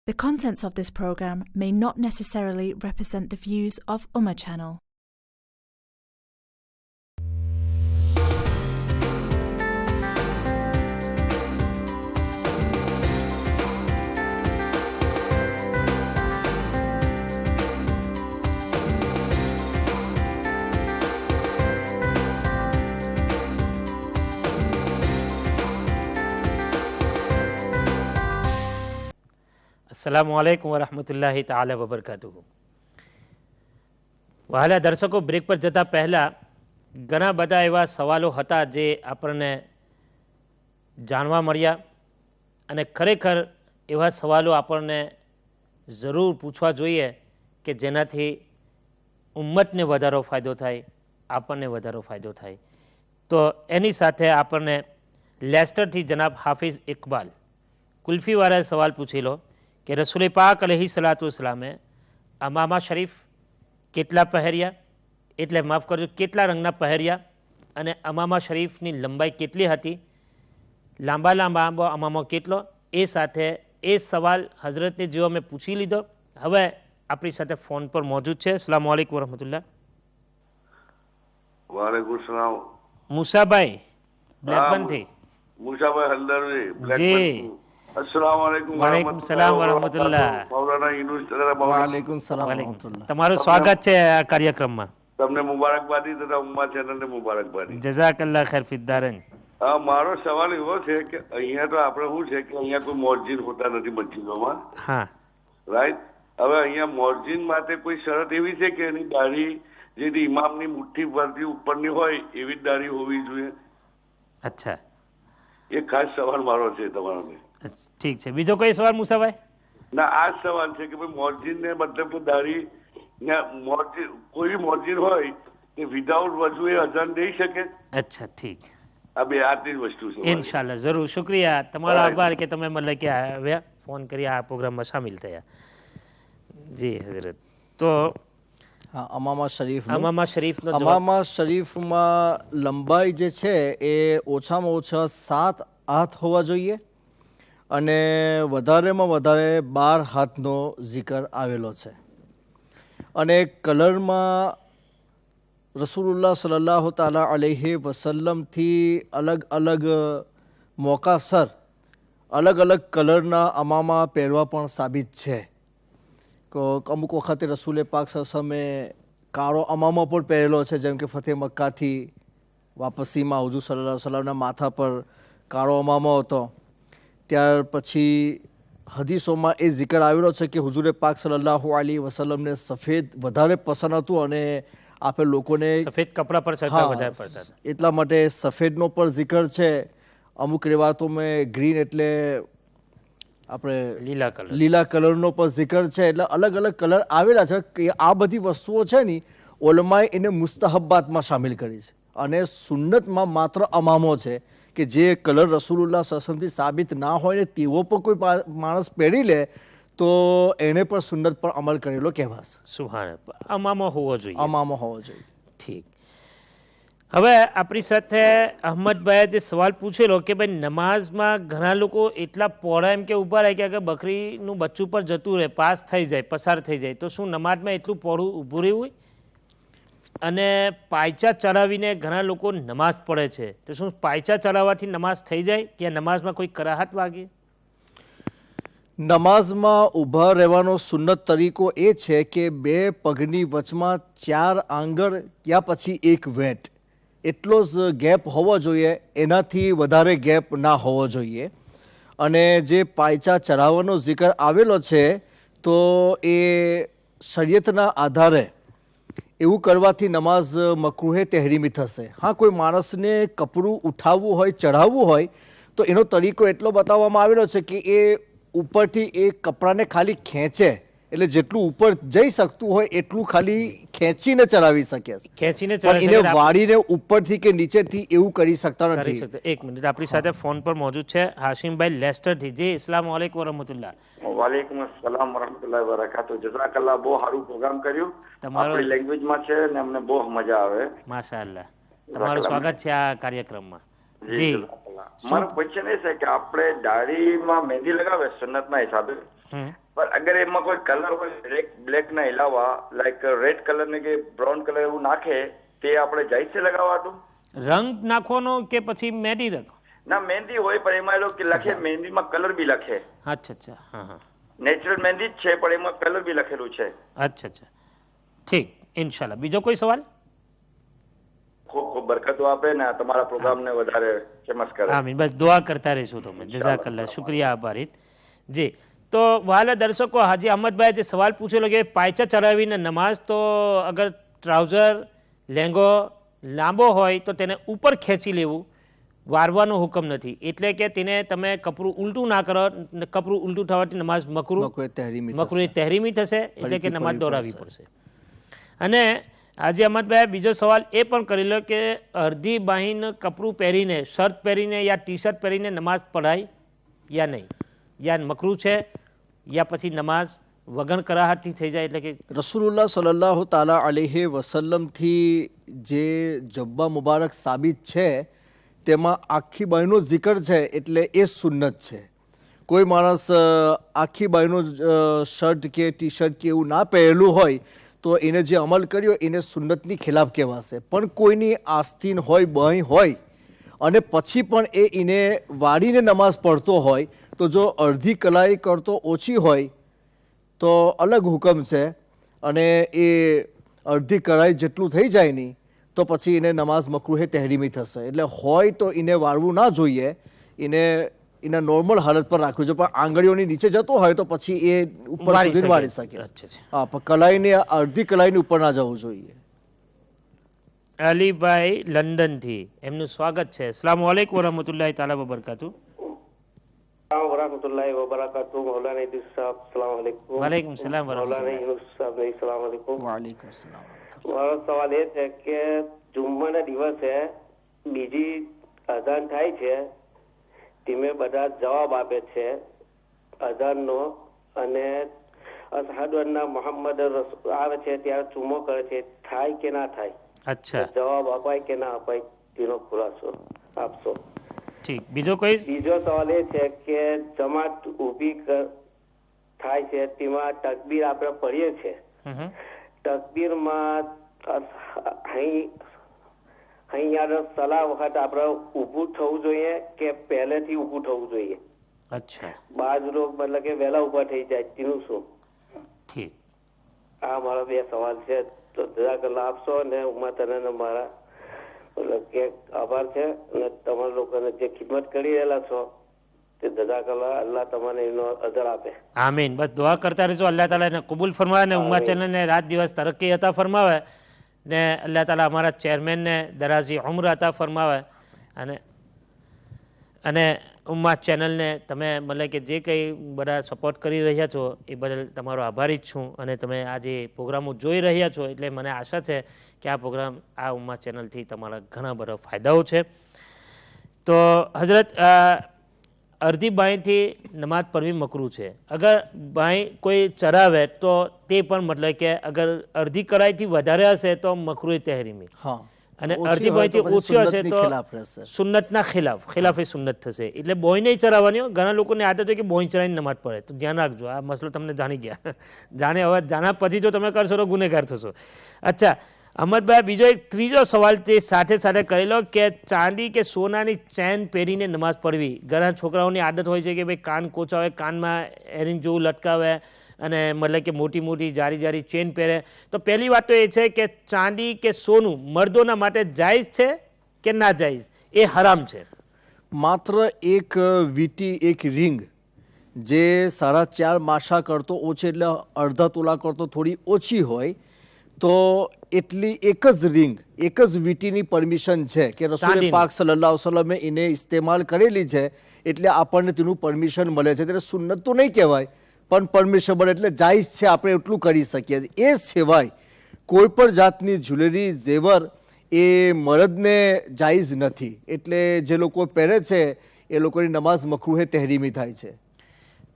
The contents of this program may not necessarily represent the views of Ummah Channel. अस्सलामुअलैकुम वरहमतुल्लाहि ताला वबरकातुहू। વહાલા દર્શકો, બ્રેક પર જતાં પહેલાં ઘણા બધા એવા સવાલો હતા જે આપણને જાણવા મળ્યા અને ખરેખર એવા સવાલો આપણને જરૂર પૂછવા જોઈએ કે જેનાથી ઉમ્મતને વધારો ફાયદો થાય, આપણને વધારો ફાયદો થાય. તો એની સાથે આપણને લેસ્ટરથી જનાબ હાફિઝ ઇકબાલ કુલ્ફીવાળાએ સવાલ પૂછેલો કે રસૂલ પાક અલૈહિ સલાતુ વસલામે અમામા શરીફ કેટલા પહેર્યા, એટલે માફ કરજો કેટલા રંગના પહેર્યા અને અમામા શરીફની લંબાઈ કેટલી હતી, લાંબા લાંબા અમામો કેટલો, એ સાથે એ સવાલ હઝરતને જેવો મેં પૂછી લીધો. હવે આપણી સાથે ફોન પર મોજૂદ છે. અસ્સલામુ અલૈકુમ વરહમતુલ્લાહ. વાલેકુમ સલામ. મુસાભાઈ બ્લેકબર્નથી. મુસાભાઈ હલદરજી જી. બ્લેકબર્ન. अस्सलाम वालेकुम વાલેકુમ સલામ વરહમતુલ્લાહ. મૌલાના યુનુસ તથા વાલેકુમ સલામ વાલેકુમ વરહમતુલ્લાહ. સલામ. તમારું સ્વાગત છે આ કાર્યક્રમમાં. તમને મુબારકબાદી તથા ઉમ્મા ચેનલને મુબારકબાદી. જઝાકલ્લાહ ખૈર ફિદ્દારન. મારો સવાલ એવો છે કે અહીંયા તો આપણે શું છે કે અહીંયા કોઈ મોર્જિન હોતા નથી મસ્જિદોમાં, હા રાઈટ? હવે અહીંયા મોર્જિન માટે કોઈ શરત એવી છે કે એની દાઢી જેથી ઇમામની મુઠ્ઠી પરથી ઉપરની હોય એવી જ દાઢી હોવી જોઈએ? અચ્છા, એ ખાસ સવાલ મારો છે તમારાને. ઠીક છે. બીજો કોઈ સવાલ મુસાભાઈ? ના, આ જ સવાલ છે કે ભાઈ મોર્જિનને મતલબ કે દાઢી મોર્જિન કોઈ મોર્જિન હોય કે વિધાઉટ વજુ એ અજાન દઈ શકે? અચ્છા, ઠીક. આ બે આટલી જ વસ્તુ છે. ઇન્શાલ્લાહ, જરૂર. શુક્રિયા, તમારો આભાર કે તમે મતલબ કે આવ્યા, ફોન કરી આ પ્રોગ્રામમાં સામેલ થયા. જી હઝરત. તો હા, અમામા શરીફ અમામા શરીફનો જવાબ. અમામા શરીફમાં લંબાઈ જે છે એ ઓછામાં ઓછા 7 હાથ હોવા જોઈએ અને વધારેમાં વધારે 12 હાથનો zikr આવેલો છે. અને કલરમાં રસૂલુલ્લાહ સલ્લલ્લાહુ તાલા અલૈહિ વસલ્લમથી અલગ અલગ મોકાસર અલગ અલગ કલરના અમામા પહેરવા પણ સાબિત છે. અમુક વખતે રસૂલે પાક સસમે કાળો અમામો પણ પહેરેલો છે, જેમ કે ફતેહ મક્કાથી વાપસીમાં હુજૂર સલ્લલ્લાહુ અલૈહિ વસલ્લમના માથા પર કાળો અમામો હતો. ત્યાર પછી હદીસોમાં એ zikr આવેલો છે કે હુજૂરે પાક સલ્લલ્લાહુ અલૈહિ વસલ્લમને સફેદ વધારે પસંદ હતું અને આપણે લોકોને સફેદ કપડા પર સરકાર વધારે પડતા હતા, એટલા માટે સફેદનો પણ zikr છે. અમુક રિવાયતોમાં ગ્રીન એટલે આપણે લીલા કલરનો પણ zikr છે. એટલે અલગ અલગ કલર આવેલા છે કે આ બધી વસ્તુઓ છે ને ઉલમાએ એને મુસ્તહબ્બાતમાં સામેલ કરી છે અને સુન્નતમાં માત્ર અમામો છે કે જે કલર રસૂલુલ્લાહ સલ્લલ્લાહુ સાબિત ના હોય ને તેવો પણ કોઈ માણસ પહેરી લે તો એને પણ સુન્નત પર અમલ કરેલો કહેવાશે. સુહાન. અમામો હોવો જોઈએ. અમામો હોવો જોઈએ. ઠીક. હવે આપણી સાથે અહમદભાઈએ જે સવાલ પૂછેલો કે ભાઈ નમાઝમાં ઘણા લોકો એટલા પહોળા એમ કે ઊભા રહે કે બકરીનું બચ્ચું પર જતું રહે, પાસ થઈ જાય, પસાર થઈ જાય, તો શું નમાઝમાં એટલું પહોળું ઊભું રહેવું હોય? અને પાયચા ચડાવીને ઘણા લોકો નમાઝ પઢે છે, તો શું પાયચા ચડાવવાથી નમાઝ થઈ જાય કે નમાઝમાં કોઈ કરાહત વાગે? નમાઝમાં ઊભા રહેવાનો સુન્નત તરીકો એ છે કે 2 પગની વચમાં 4 આંગળ યા પછી 1 વેંટ એટલો જ ગેપ હોવો જોઈએ, એનાથી વધારે ગેપ ના હોવો જોઈએ. અને જે પાયચા ચઢાવવાનો zikr આવેલો છે તો એ શરીયતના આધારે એવું કરવાથી નમાઝ મકરૂહે તહેરીમી થશે. હા, કોઈ માણસને કપડું ઉઠાવવું હોય, ચઢાવવું હોય તો એનો તરીકો એટલો બતાવવામાં આવેલો છે કે એ ઉપરથી એ કપડાને ખાલી ખેંચે, એટલે જેટલું ઉપર જઈ શકતું હોય એટલું ખાલી ખેંચીને ચડાવી શકે. ખેંચીને પણ એને વાળીને ઉપરથી કે નીચેથી એવું કરી શકતા કરી નથી. શકતા. એક મિનિટ, આપણી સાથે ફોન પર મોજૂદ છે હાશિમભાઈ લેસ્ટરથી. જી, અસ્સલામુ અલૈકુમ વરહમતુલ્લાહ. વાલેકુમ અસલામ વરહમતુલ્લાહ વબરકાતુહ. જઝાકલ્લાહ. બહુ સારું પ્રોગ્રામ કર્યું. તમારો આપણી લેંગ્વેજમાં છે ને અમને બહુ મજા આવે. માશાઅલ્લાહ. તમારું સ્વાગત છે આ કાર્યક્રમમાં. જી. મારો ક્વેશ્ચન એ છે કે આપણે દાઢીમાં મહેંદી લગાવે સુન્નતના હિસાબે, પણ અગર એમાં કોઈ કલર હોય બ્લેક ના ઇલાવા લાઈક રેડ કલર ને કે બ્રાઉન કલર એવું નાખે તે આપણે જાય છે લગાવવાનું? રંગ નાખવાનો કે પછી મહેંદી રંગ? ના મહેંદી હોય પણ એમાં એ લોકો લખે મહેંદીમાં કલર બી લખે. અચ્છા અચ્છા, હા હા, નેચરલ મહેંદી જ છે પણ એમાં કલર બી લખેલું છે. અચ્છા અચ્છા, ઠીક, ઇન્શાલ્લાહ. બીજો કોઈ સવાલ? ખૂબ ખૂબ બરકતો આપે ને તમારા પ્રોગ્રામને વધારે ફેમસ કરે. આમીન, બસ દુઆ કરતા રહીશું તમે. જઝાકલ્લાહ, શુક્રિયા, આભારી. જી, તો વહાલા દર્શકો, હાજી અહમદભાઈ જે સવાલ પૂછેલો કે પાયચા ચડાવીને નમાઝ, તો અગર ટ્રાઉઝર લેંગો લાંબો હોય તો તેને ઉપર ખેંચી લેવું, વારવાનો હુકમ નથી. એટલે કે તેને તમે કપડું ઉલટું ના કરો, કપડું ઉલટું થવાથી નમાઝ મકરૂહ તહેરીમી થશે, એટલે કે નમાઝ દોરાવી પડશે. અને આજે અહમદભાઈ બીજો સવાલ એ પણ કરેલો કે અડધી બાહીને કપડું પહેરીને, શર્ટ પહેરીને યા ટી શર્ટ પહેરીને નમાઝ પઢાય યા નહીં, યા મકરૂહ છે યા પછી નમાઝ વગર કરાહતથી થઈ જાય? એટલે કે રસૂલુલ્લાહ સલ્લલ્લાહુ તાલા અલૈહિ વસલ્લમથી જે જબ્બા મુબારક સાબિત છે તેમાં આખી બાઈનો જિકર છે, એટલે એ સુન્નત છે. કોઈ માણસ આખી બાઈનો શર્ટ કે ટી શર્ટ કે એવું ના પહેરેલું હોય તો એને જે અમલ કર્યો એને સુન્નતની ખિલાફ કહેવાશે. પણ કોઈની આસ્થીન હોય, બાઈ હોય અને પછી પણ એને વાળીને નમાઝ પઢતો હોય તો જો અડધી કલાઈ કરતો ઓછી હોય તો અલગ હુકમ છે, અને એ અડધી કલાઈ જેટલું થઈ જાય નહીં તો પછી એને નમાઝ મકરૂહે તહેરીમી થશે. એટલે હોય તો એને વાળવું ના જોઈએ, એના નોર્મલ હાલત પર રાખવું જોઈએ. પણ આંગળીઓની નીચે જતો હોય તો પછી એ ઉપર સુધી વાળી શકે. હા, પણ કલાઈની અડધી કલાઈની ઉપર ના જવું જોઈએ. અલીભાઈ લંડનથી, એમનું સ્વાગત છે. અસ્સલામુ અલૈકુમ વરહમતુલ્લાહિ તાલા વબરકાતુ. વરહમતુલ્લાહિ વબરકાતુ. મૌલાના ઇદરીસ સાહેબ, અસ્સલામુ અલૈકુમ. વાલેકુમ સલામ મૌલાના વરહમતુલ્લાહ. યુનુસ સાહેબ, અસ્સલામુ અલૈકુમ. વાલેકુમ સલામ. મારો સવાલ એ છે કે જુમ્માના દિવસે બીજી અઝાન થાય છે, તેમે બધા જવાબ આપે છે અઝાનનો, અને અશહદુ અન્ના મુહમ્મદ રસૂલ આવે છે ત્યારે ચુમ્મો કરે છે, થાય કે ના થાય? અચ્છા, જવાબ અપાય કે ના અપાય તેનો ખુલાસો આપશો. ઠીક. બીજો કોઈ? બીજો સવાલ એ છે કે જમાત ઊભી થાય છે તેમાં તકબીર આપણે પઢીએ છીએ, તકબીરમાં સલાહ વખત આપણે ઊભું થવું જોઈએ કે પહેલેથી ઊભું થવું જોઈએ? અચ્છા, બાજ લોક મતલબ કે વહેલા ઊભા થઈ જાય તેનું શું? ઠીક. આ મારા બે સવાલ છે, તો જઝાકલ્લાહ આપશો. અને ઉમા તને મારા મતલબ કે આભાર છે, અને તમારા લોકોને જે ખિદમત કરી રહેલા છો તે જઝાકલ્લાહ, અલ્લાહ તમને એનો અજર આપે. આમીન. બસ દુઆ કરતા રહેજો, અલ્લાહ તાલા એને કબૂલ ફરમાવે ને ઉમ્મા ચેનલને રાત દિવસ તરક્કી અતા ફરમાવે, ને અલ્લાહ તાલા અમારા ચેરમેનને દરાઝી ઉમ્ર અતા ફરમાવે. અને ઉમ્મા ચેનલને તમે મતલબ કે જે કંઈ બધા સપોર્ટ કરી રહ્યા છો એ બદલ તમારો આભારી જ છું. અને તમે આ જે પ્રોગ્રામો જોઈ રહ્યા છો એટલે મને આશા છે કે આ પ્રોગ્રામ, આ ઉમ્મા ચેનલથી તમારા ઘણા બધા ફાયદાઓ છે. તો હઝરત, અડધી બાંયથી નમાઝ પઢવી મકરૂહ છે. અગર બાંય કોઈ ચરાવે તો તે પણ મતલબ કે અગર અડધી કરાઈથી વધારે હશે તો મકરૂહ તહેરીમી, અને અડધી બાંયથી ઓછી હશે તો સુન્નતના ખિલાફે સુન્નત થશે. એટલે બોય નહીં ચરાવવાની. ઘણા લોકોની આદત હોય કે બોય ચરાવીને નમાઝ પડે, તો ધ્યાન રાખજો. આ મસલો તમને જાણી ગયા, હવે જાણ્યા પછી જો તમે કરશો તો ગુનેગાર થશો. અચ્છા અહમદભાઈ, બીજો એક ત્રીજો સવાલ તે સાથે સાથે કરેલો કે ચાંદી કે સોનાની ચેન પહેરીને નમાઝ પઢવી. ઘણા છોકરાઓની આદત હોય છે કે ભાઈ કાન કોચા હોય, કાનમાં એરિંગ જેવું લટકાવે અને મતલબ કે મોટી મોટી જારી જારી ચેન પહેરે. તો પહેલી વાત તો એ છે કે ચાંદી કે સોનું મર્દોના માટે જાયઝ છે કે ના જાયઝ? એ હરામ છે. માત્ર એક વીટી, એક રિંગ જે 4.5 માસા કરતો ઓછી, એટલે અડધા તોલા કરતો થોડી ઓછી હોય, તો એટલી એક જ રિંગ, એક જ વીટીની પરમિશન છે કે રસૂલ પાક સલ્લલ્લાહુ અલૈહિ વસલ્લમે એને ઇસ્તેમાલ કરેલી છે, એટલે આપણને તેનું પરમિશન મળે છે. ત્યારે સુન્નત તો નહીં કહેવાય પણ પરમિશનેબલ, એટલે જાયઝ છે, આપણે એટલું કરી શકીએ. એ સિવાય કોઈ પણ જાતની જ્વેલરી, ઝેવર એ મર્દને જાયઝ નથી. એટલે જે લોકો પહેરે છે એ લોકોની નમાઝ મકરૂહે તહેરીમી થાય છે.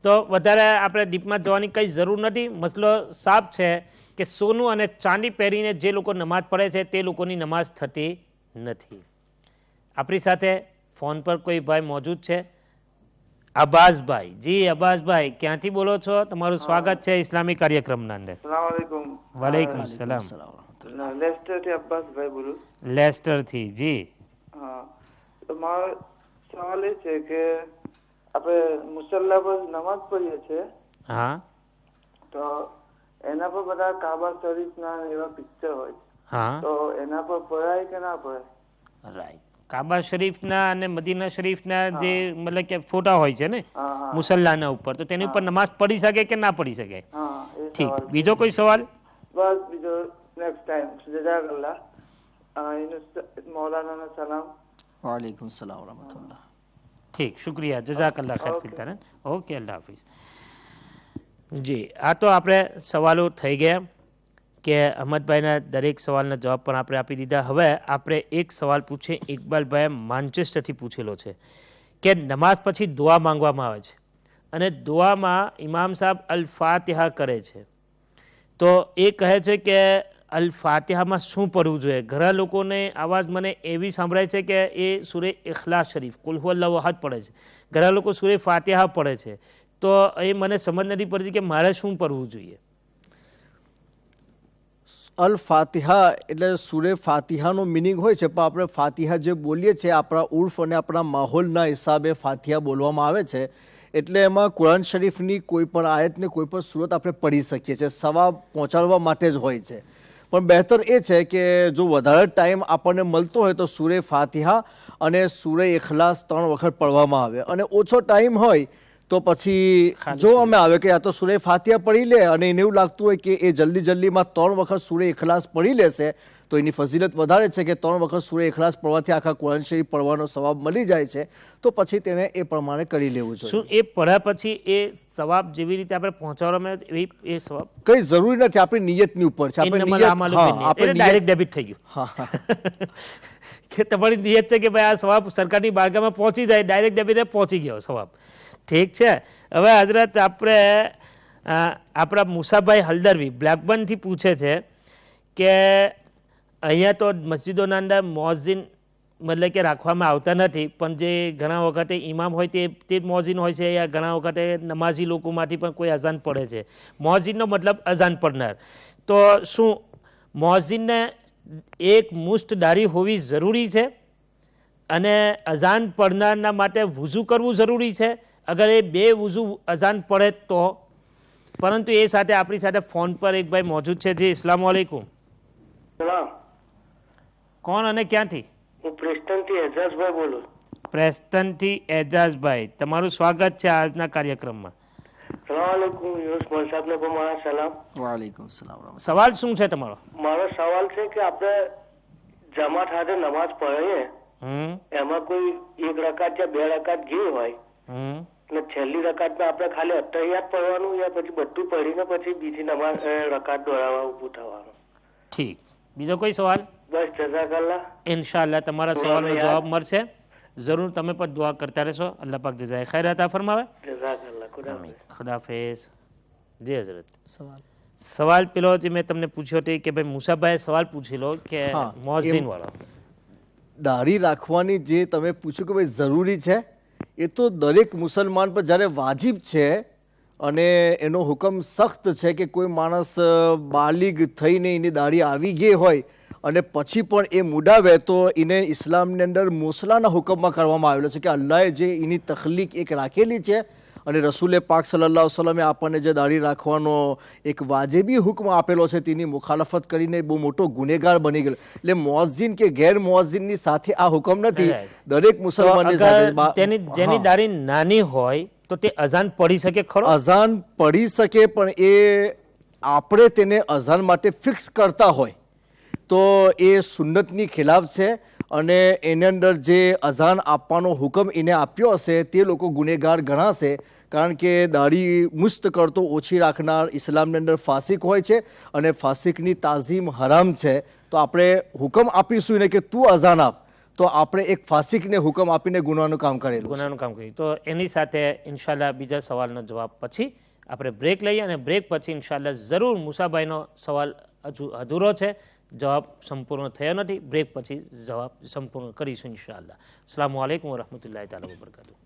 તો વધારે આપણે ડીપમાં જવાની કંઈ જરૂર નથી. મસલો સાફ છે કે સોનું અને ચાંદી પહેરીને જે લોકો નમાઝ પઢે છે તે લોકોની નમાઝ થતી નથી. આપણી સાથે ફોન પર કોઈ ભાઈ મોજૂદ છે? અબ્બાસભાઈ. જી અબ્બાસભાઈ, ક્યાંથી બોલો છો? તમારું સ્વાગત છે ઇસ્લામી કાર્યક્રમના અંદર. સલામવાલેકુમ. વાલેકુમ સલામ. લેસ્ટર થી અબ્બાસભાઈ બોલું. લેસ્ટરથી. જી હા, તો મારો સવાલ એ છે કે આપણે મુસલ્લા પર નમાઝ પઢીએ છીએ હા તો એના પર બધા કાબા શરીફ ના એવા પિક્ચર હોય હા તો એના પર પડાય કે ના પડાય? રાઈટ. કાબા શરીફના અને મદીના શરીફના જે મતલબ કે ફોટા હોય છે ને મુસલ્લાના ઉપર, તો તેની ઉપર નમાઝ પડી શકે કે ના પડી શકે? હા, એ ઠીક. સવાલ. બીજો કોઈ સવાલ? બસ બીજો નેક્સ્ટ ટાઈમ. જઝાકલ્લાહ. મૌલાના સલામ. વાલેકુમ સલામ વરહમતુલ્લાહ. ઠીક, શુક્રિયા, જઝાકલ્લા ખૈર ફિલતાન. ઓકે, અલ્લાહ હાફિઝ. જી, આ તો આપણે સવાલો થઈ ગયા કે અહમદભાઈના દરેક સવાલના જવાબ પણ આપણે આપી દીધા. હવે આપણે એક સવાલ પૂછીએ. ઇકબાલભાઈએ માન્ચેસ્ટરથી પૂછેલો છે કે નમાઝ પછી દુઆ માંગવામાં આવે છે અને દુઆમાં ઇમામ સાહેબ અલ ફાતિહા કરે છે, તો એ કહે છે કે અલ ફાતિહામાં શું પડવું જોઈએ? ઘણા લોકોને આવાજ મને એવી સાંભળાય છે કે એ સૂરે ઇખલાસ શરીફ કુલ હુવલ્લાહુ અહદ પડે છે, ઘણા લોકો સૂરે ફાતિહા પડે છે, તો એ મને સમજ નથી પડતી કે મારે શું પડવું જોઈએ. અલ ફાતિહા એટલે સૂરે ફાતિહાનો મિનિંગ હોય છે, પણ આપણે ફાતિહા જે બોલીએ છીએ આપણા ઉર્ફ અને આપણા માહોલના હિસાબે ફાતિહા બોલવામાં આવે છે, એટલે એમાં કુરાન શરીફની કોઈ પણ આયતને કોઈ પણ સુરત આપણે પઢી શકીએ છીએ, સવાબ પહોંચાડવા માટે જ હોય છે. પણ બહેતર એ છે કે જો વધારે ટાઈમ આપણને મળતો હોય તો સૂરે ફાતિહા અને સૂરે ઇખલાસ 3 વખત પઢવામાં આવે, અને ઓછો ટાઈમ હોય તો પછી જો અમે આવે કે યા તો સૂરે ફાતિહા પઢી લે અને એને એવું લાગતું હોય કે એ જલ્દીમાં 3 વખત સૂરે ઇખલાસ પઢી લેશે તો એની ફઝીલત વધારે છે કે 3 વખત સૂરે ઇખલાસ પઢવાથી આખા કુરાન શરીફ પઢવાનો સવાબ મળી જાય છે, તો પછી તેને એ પ્રમાણે કરી લેવું જોઈએ. શું એ પઢ્યા પછી એ સવાબ જેવી રીતે આપણે પહોંચાડવામાં એવી એ સવાબ કઈ જરૂરી નથી, આપણી નિયતની ઉપર છે. આપણે ડાયરેક્ટ ડેબિટ થઈ ગયું કે તમારી નિયત છે કે ભાઈ આ સવાબ સરકારની બારગામાં પહોંચી જાય, ડાયરેક્ટ ડેબિટે પહોંચી ગયો સવાબ. ઠીક છે. હવે હજરત આપણે આપણા મુસાભાઈ હલદરવી બ્લેકબર્નથી પૂછે છે કે અહીંયા તો મસ્જિદોના અંદર મોઝિન મતલબ કે રાખવામાં આવતા નથી, પણ જે ઘણા વખતે ઇમામ હોય તે મોઝિન હોય છે, યા ઘણા વખતે નમાઝી લોકોમાંથી પણ કોઈ અઝાન પડે છે. મોઝિનનો મતલબ અઝાન પડનાર. તો શું મોઝિનને એક મુષ્ટ દાઢી હોવી જરૂરી છે અને અઝાન પડનારના માટે વૂઝુ કરવું જરૂરી છે? અગર એ બે વૂઝુ અઝાન પડે તો? પરંતુ એ સાથે આપણી સાથે ફોન પર એક ભાઈ મોજૂદ છે. જી અસ્સલામ વાલેકુમ. સલામ. કોણ અને ક્યાંથી? હું પ્રેસ્ટનથી એજાઝભાઈ બોલું. પ્રેસ્ટનથી એજાઝભાઈ, તમારું સ્વાગત છે આજના કાર્યક્રમમાં. સલામવાલેકુમ. યુનુસ મોલ સાહેબને પણ મારા સલામ. વાલેકુમ સલામ. સવાલ શું છે તમારો? મારો સવાલ છે કે આપણે જમાત સાથે નમાઝ પઢીએ એમાં કોઈ 1 રકાત યા 2 રકાત ગઈ હોય અને છેલ્લી રકાતમાં આપણે ખાલી અતહિયાત પઢવાનું યા પછી બધું પઢીને પછી બીજી નમાઝ રકાત દોડાવવા ઊભું થવાનું? ઠીક. બીજો કોઈ સવાલ? બસ જઝાકલ્લાહ. ઇન્શાઅલ્લાહ તમારા સવાલનો જવાબ મળશે. જરૂર તમે પણ દુઆ કરતા રહેશો. અલ્લાહ પાક જઝાએ ખૈર અતા ફરમાવે. જઝાકલ્લાહ. ખુદાફિઝ. જી હઝરત. સવાલ પેલો જે મેં તમને પૂછ્યો હતો કે ભાઈ મુસાભાઈએ સવાલ પૂછેલો કે મોઝિન વાળો દાઢી રાખવાની જે તમે પૂછ્યું કે ભાઈ જરૂરી છે, એ તો દરેક મુસલમાન પર જ્યારે વાજિબ છે અને એનો હુકમ સખ્ત છે કે કોઈ માણસ બાલિગ થઈને એની દાઢી આવી ગઈ હોય અને પછી પણ એ મુડાવે તો એને ઇસ્લામની અંદર મોસલાના હુકમમાં કરવામાં આવેલો છે કે અલ્લાહે જે એની તખલીક એક રાખેલી છે અને રસૂલે પાક સલ્લલ્લાહુ અલૈહિ વસલ્લમે આપણને જે દાઢી રાખવાનો એક વાજિબી હુકમ આપેલો છે તેની મુખાલફત કરીને બહુ મોટો ગુનેગાર બની ગયેલો. એટલે મુઅઝ્ઝિન કે ગેર મુઅઝ્ઝિનની સાથે આ હુકમ નથી, દરેક મુસલમાનની સાથે. જેની દાઢી નાની હોય તો તે અઝાન પડી શકે ખરો? અઝાન પડી શકે, પણ એ આપણે તેને અઝાન માટે ફિક્સ કરતા હોય તો એ સુન્નતની ખિલાફ છે અને એની અંદર જે અઝાન આપવાનો હુકમ એને આપ્યો હશે તે લોકો ગુનેગાર ગણાશે, કારણ કે દાઢી મુસ્ત કરતો ઓછી રાખનાર ઇસ્લામની અંદર ફાસિક હોય છે અને ફાસિકની તાઝીમ હરામ છે. તો આપણે હુકમ આપીશું ને કે તું અઝાન આપ, તો આપણે એક ફાસિકને હુકમ આપીને ગુનાનું કામ કર્યું. તો એની સાથે ઇન્શાલ્લાહ બીજા સવાલનો જવાબ પછી આપણે બ્રેક લઈએ અને બ્રેક પછી ઇન્શાલ્લાહ જરૂર મુસાભાઈનો સવાલ હજુ અધૂરો છે, જવાબ સંપૂર્ણ થયો નથી. બ્રેક પછી જવાબ સંપૂર્ણ કરીશું ઇન્શાલ્લાહ. અસ્સલામુ અલૈકુમ વરહમતુલ્લાહિ તઆલા વબરકાતુહુ.